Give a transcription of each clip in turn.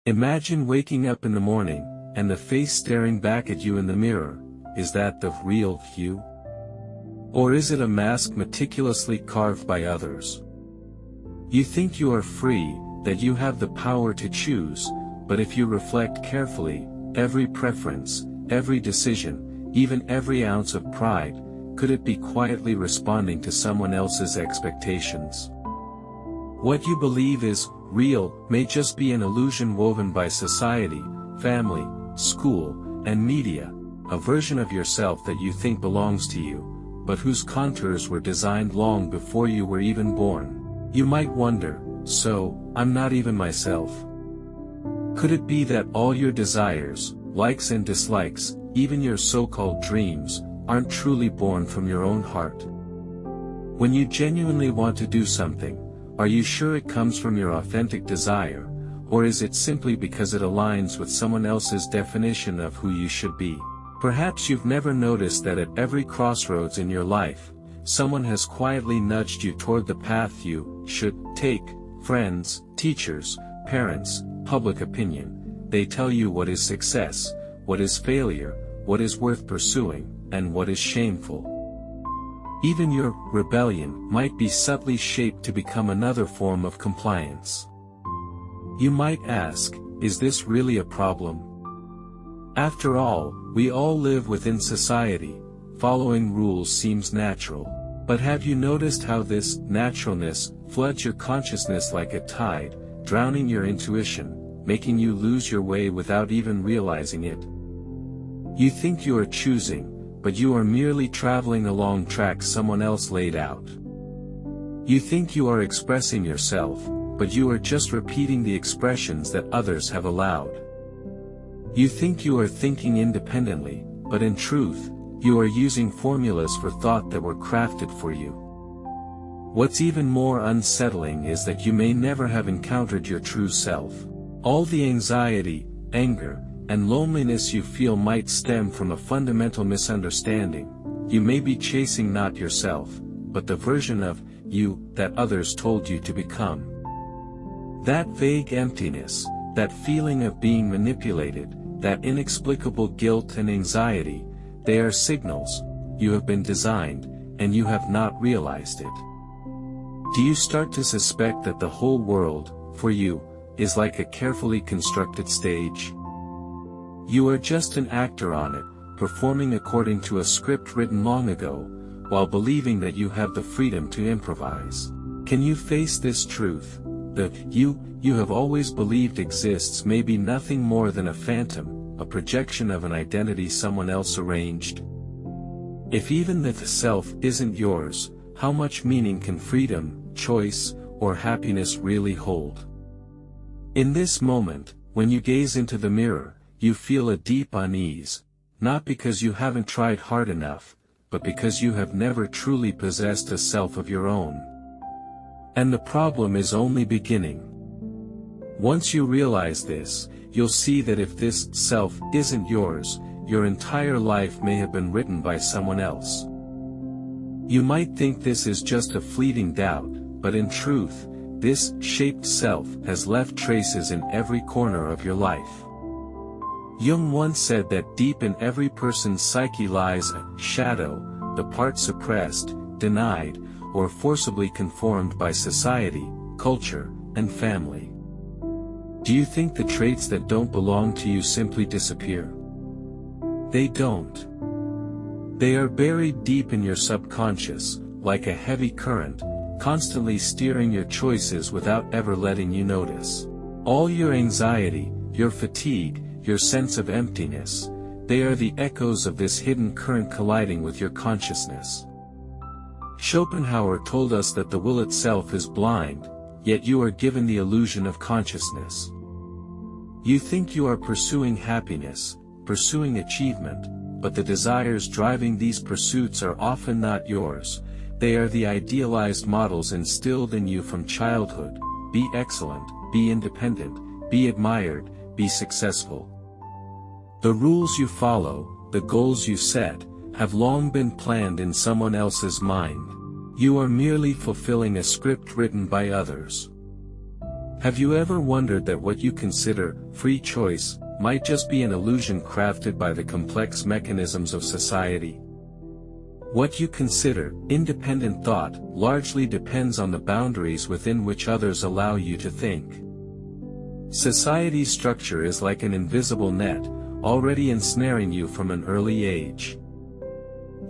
Imagine waking up in the morning, and the face staring back at you in the mirror. Is that the real you? Or is it a mask meticulously carved by others? You think you are free, that you have the power to choose, but if you reflect carefully, every preference, every decision, even every ounce of pride, could it be quietly responding to someone else's expectations? What you believe is real may just be an illusion woven by society, family, school, and media, a version of yourself that you think belongs to you, but whose contours were designed long before you were even born. You might wonder, so, I'm not even myself? Could it be that all your desires, likes and dislikes, even your so-called dreams, aren't truly born from your own heart? When you genuinely want to do something, are you sure it comes from your authentic desire, or is it simply because it aligns with someone else's definition of who you should be? Perhaps you've never noticed that at every crossroads in your life, someone has quietly nudged you toward the path you should take. Friends, teachers, parents, public opinion. They tell you what is success, what is failure, what is worth pursuing, and what is shameful. Even your rebellion might be subtly shaped to become another form of compliance. You might ask, is this really a problem? After all, we all live within society. Following rules seems natural. But have you noticed how this naturalness floods your consciousness like a tide, drowning your intuition, making you lose your way without even realizing it? You think you are choosing, but you are merely traveling along tracks someone else laid out. You think you are expressing yourself, but you are just repeating the expressions that others have allowed. You think you are thinking independently, but in truth, you are using formulas for thought that were crafted for you. What's even more unsettling is that you may never have encountered your true self. All the anxiety, anger, and loneliness you feel might stem from a fundamental misunderstanding. You may be chasing not yourself, but the version of you that others told you to become. That vague emptiness, that feeling of being manipulated, that inexplicable guilt and anxiety, they are signals. You have been designed, and you have not realized it. Do you start to suspect that the whole world, for you, is like a carefully constructed stage? You are just an actor on it, performing according to a script written long ago, while believing that you have the freedom to improvise. Can you face this truth? The you have always believed exists may be nothing more than a phantom, a projection of an identity someone else arranged. If even the self isn't yours, how much meaning can freedom, choice, or happiness really hold? In this moment, when you gaze into the mirror, you feel a deep unease, not because you haven't tried hard enough, but because you have never truly possessed a self of your own. And the problem is only beginning. Once you realize this, you'll see that if this self isn't yours, your entire life may have been written by someone else. You might think this is just a fleeting doubt, but in truth, this shaped self has left traces in every corner of your life. Jung once said that deep in every person's psyche lies a shadow, the part suppressed, denied, or forcibly conformed by society, culture, and family. Do you think the traits that don't belong to you simply disappear? They don't. They are buried deep in your subconscious, like a heavy current, constantly steering your choices without ever letting you notice. All your anxiety, your fatigue, your sense of emptiness, they are the echoes of this hidden current colliding with your consciousness. Schopenhauer told us that the will itself is blind, yet you are given the illusion of consciousness. You think you are pursuing happiness, pursuing achievement, but the desires driving these pursuits are often not yours. They are the idealized models instilled in you from childhood. Be excellent, be independent, be admired, be successful. The rules you follow, the goals you set, have long been planned in someone else's mind. You are merely fulfilling a script written by others. Have you ever wondered that what you consider free choice might just be an illusion crafted by the complex mechanisms of society? What you consider independent thought largely depends on the boundaries within which others allow you to think. Society's structure is like an invisible net, already ensnaring you from an early age.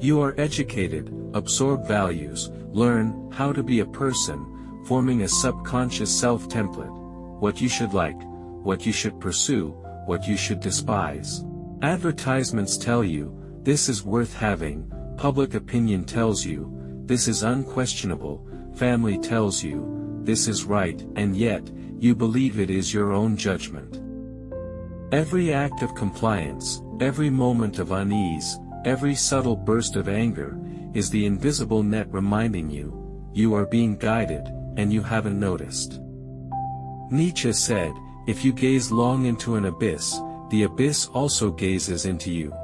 You are educated, absorb values, learn how to be a person, forming a subconscious self-template: what you should like, what you should pursue, what you should despise. Advertisements tell you, this is worth having, public opinion tells you, this is unquestionable, family tells you, this is right, and yet, you believe it is your own judgment. Every act of compliance, every moment of unease, every subtle burst of anger, is the invisible net reminding you, you are being guided, and you haven't noticed. Nietzsche said, if you gaze long into an abyss, the abyss also gazes into you.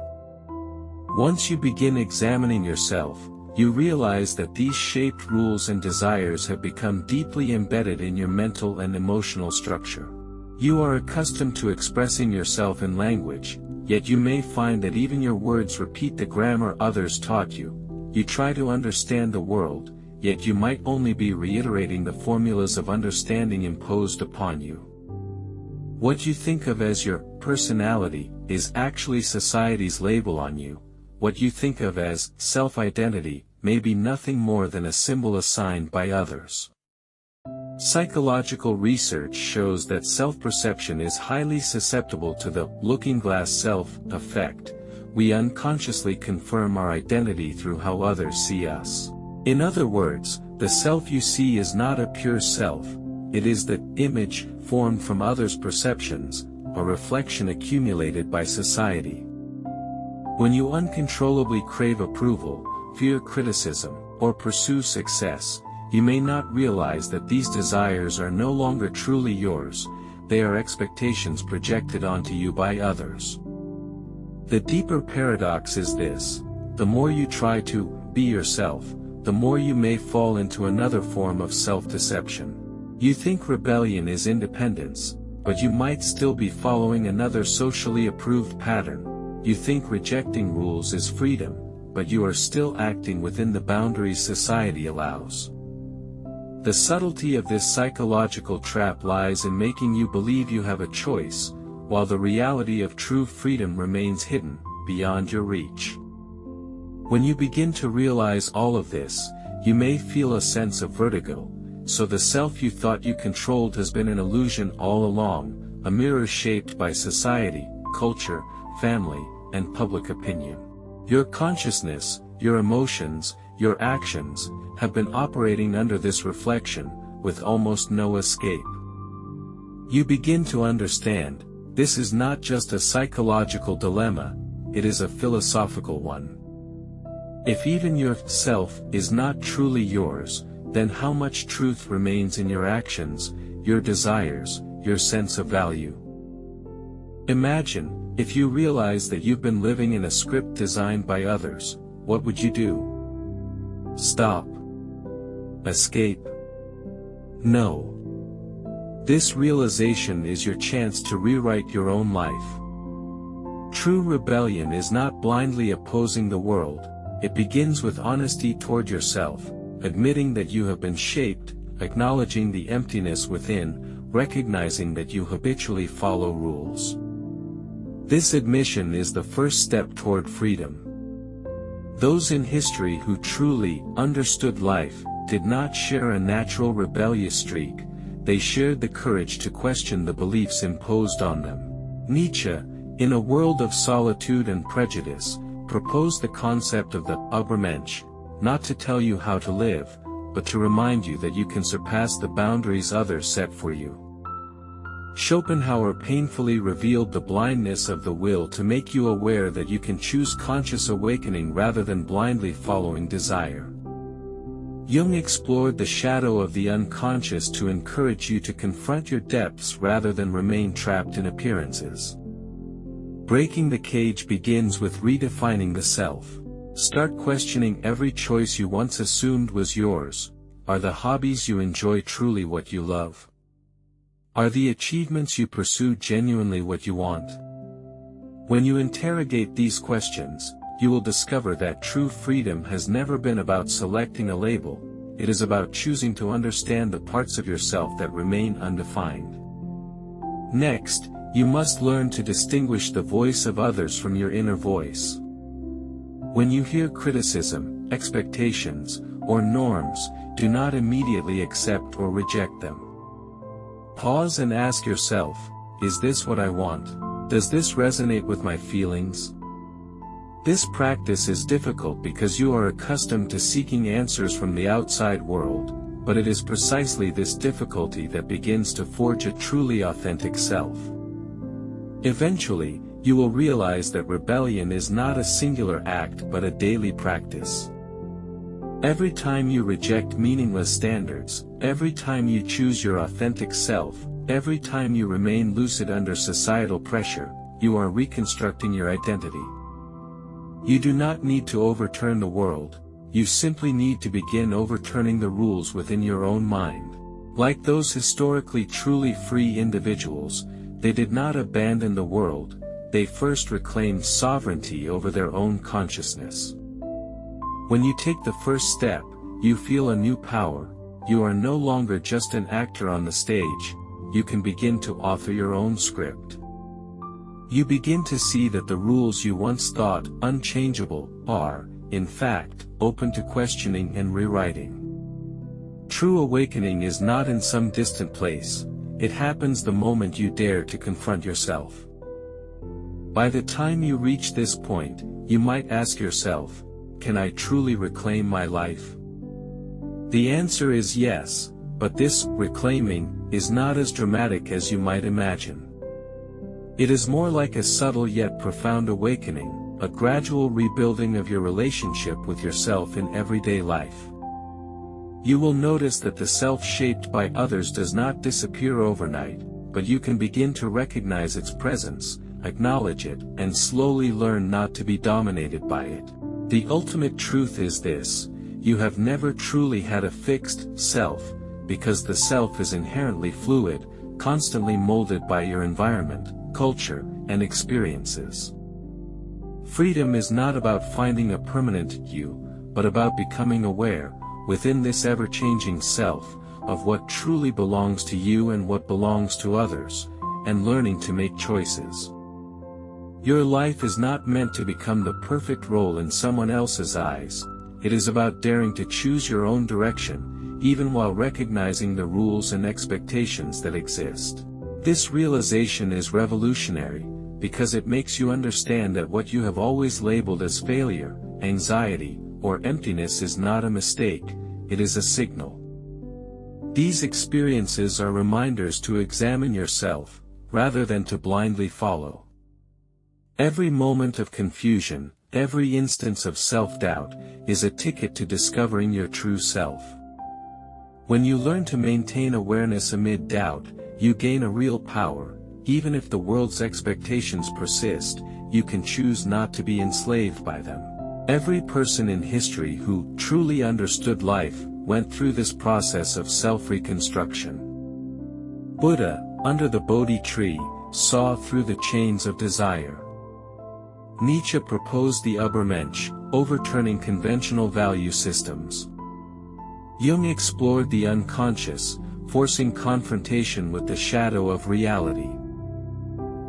Once you begin examining yourself, you realize that these shaped rules and desires have become deeply embedded in your mental and emotional structure. You are accustomed to expressing yourself in language, yet you may find that even your words repeat the grammar others taught you. You try to understand the world, yet you might only be reiterating the formulas of understanding imposed upon you. What you think of as your personality is actually society's label on you. What you think of as self-identity may be nothing more than a symbol assigned by others. Psychological research shows that self-perception is highly susceptible to the looking-glass self effect. We unconsciously confirm our identity through how others see us. In other words, the self you see is not a pure self, it is the image formed from others' perceptions, a reflection accumulated by society. When you uncontrollably crave approval, fear criticism, or pursue success, you may not realize that these desires are no longer truly yours, they are expectations projected onto you by others. The deeper paradox is this: the more you try to be yourself, the more you may fall into another form of self-deception. You think rebellion is independence, but you might still be following another socially approved pattern. You think rejecting rules is freedom, but you are still acting within the boundaries society allows. The subtlety of this psychological trap lies in making you believe you have a choice, while the reality of true freedom remains hidden, beyond your reach. When you begin to realize all of this, you may feel a sense of vertigo. So the self you thought you controlled has been an illusion all along, a mirror shaped by society, culture, family, and public opinion. Your consciousness, your emotions, your actions, have been operating under this reflection, with almost no escape. You begin to understand, this is not just a psychological dilemma, it is a philosophical one. If even your self is not truly yours, then how much truth remains in your actions, your desires, your sense of value? Imagine, if you realize that you've been living in a script designed by others, what would you do? Stop? Escape? No. This realization is your chance to rewrite your own life. True rebellion is not blindly opposing the world, it begins with honesty toward yourself, admitting that you have been shaped, acknowledging the emptiness within, recognizing that you habitually follow rules. This admission is the first step toward freedom. Those in history who truly understood life did not share a natural rebellious streak, they shared the courage to question the beliefs imposed on them. Nietzsche, in A World of Solitude and Prejudice, proposed the concept of the Übermensch, not to tell you how to live, but to remind you that you can surpass the boundaries others set for you. Schopenhauer painfully revealed the blindness of the will to make you aware that you can choose conscious awakening rather than blindly following desire. Jung explored the shadow of the unconscious to encourage you to confront your depths rather than remain trapped in appearances. Breaking the cage begins with redefining the self. Start questioning every choice you once assumed was yours. Are the hobbies you enjoy truly what you love? Are the achievements you pursue genuinely what you want? When you interrogate these questions, you will discover that true freedom has never been about selecting a label. It is about choosing to understand the parts of yourself that remain undefined. Next, you must learn to distinguish the voice of others from your inner voice. When you hear criticism, expectations, or norms, do not immediately accept or reject them. Pause and ask yourself, is this what I want? Does this resonate with my feelings? This practice is difficult because you are accustomed to seeking answers from the outside world, but it is precisely this difficulty that begins to forge a truly authentic self. Eventually, you will realize that rebellion is not a singular act but a daily practice. Every time you reject meaningless standards, every time you choose your authentic self, every time you remain lucid under societal pressure, you are reconstructing your identity. You do not need to overturn the world, you simply need to begin overturning the rules within your own mind. Like those historically truly free individuals, they did not abandon the world, they first reclaimed sovereignty over their own consciousness. When you take the first step, you feel a new power. You are no longer just an actor on the stage, you can begin to author your own script. You begin to see that the rules you once thought unchangeable are, in fact, open to questioning and rewriting. True awakening is not in some distant place, it happens the moment you dare to confront yourself. By the time you reach this point, you might ask yourself, can I truly reclaim my life? The answer is yes, but this reclaiming is not as dramatic as you might imagine. It is more like a subtle yet profound awakening, a gradual rebuilding of your relationship with yourself in everyday life. You will notice that the self shaped by others does not disappear overnight, but you can begin to recognize its presence, acknowledge it, and slowly learn not to be dominated by it. The ultimate truth is this: you have never truly had a fixed self, because the self is inherently fluid, constantly molded by your environment, culture, and experiences. Freedom is not about finding a permanent you, but about becoming aware, within this ever-changing self, of what truly belongs to you and what belongs to others, and learning to make choices. Your life is not meant to become the perfect role in someone else's eyes, it is about daring to choose your own direction, even while recognizing the rules and expectations that exist. This realization is revolutionary, because it makes you understand that what you have always labeled as failure, anxiety, or emptiness is not a mistake, it is a signal. These experiences are reminders to examine yourself, rather than to blindly follow. Every moment of confusion, every instance of self-doubt, is a ticket to discovering your true self. When you learn to maintain awareness amid doubt, you gain a real power. Even if the world's expectations persist, you can choose not to be enslaved by them. Every person in history who truly understood life went through this process of self-reconstruction. Buddha, under the Bodhi tree, saw through the chains of desire. Nietzsche proposed the Übermensch, overturning conventional value systems. Jung explored the unconscious, forcing confrontation with the shadow of reality.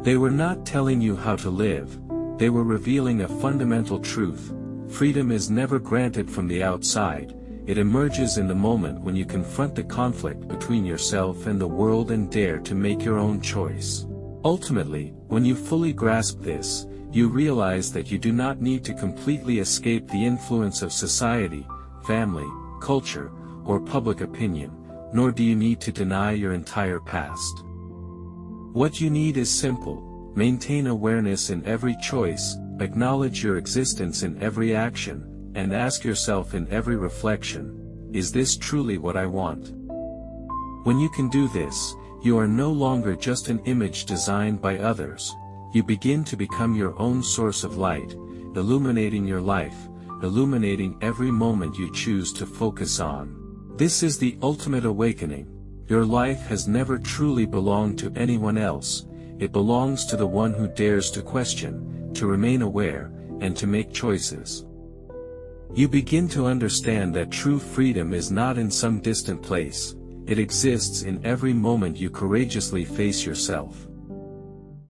They were not telling you how to live, they were revealing a fundamental truth: freedom is never granted from the outside, it emerges in the moment when you confront the conflict between yourself and the world and dare to make your own choice. Ultimately, when you fully grasp this, you realize that you do not need to completely escape the influence of society, family, culture, or public opinion, nor do you need to deny your entire past. What you need is simple: maintain awareness in every choice, acknowledge your existence in every action, and ask yourself in every reflection, is this truly what I want? When you can do this, you are no longer just an image designed by others, you begin to become your own source of light, illuminating your life, illuminating every moment you choose to focus on. This is the ultimate awakening, Your life has never truly belonged to anyone else, it belongs to the one who dares to question, to remain aware, and to make choices. You begin to understand that true freedom is not in some distant place, it exists in every moment you courageously face yourself.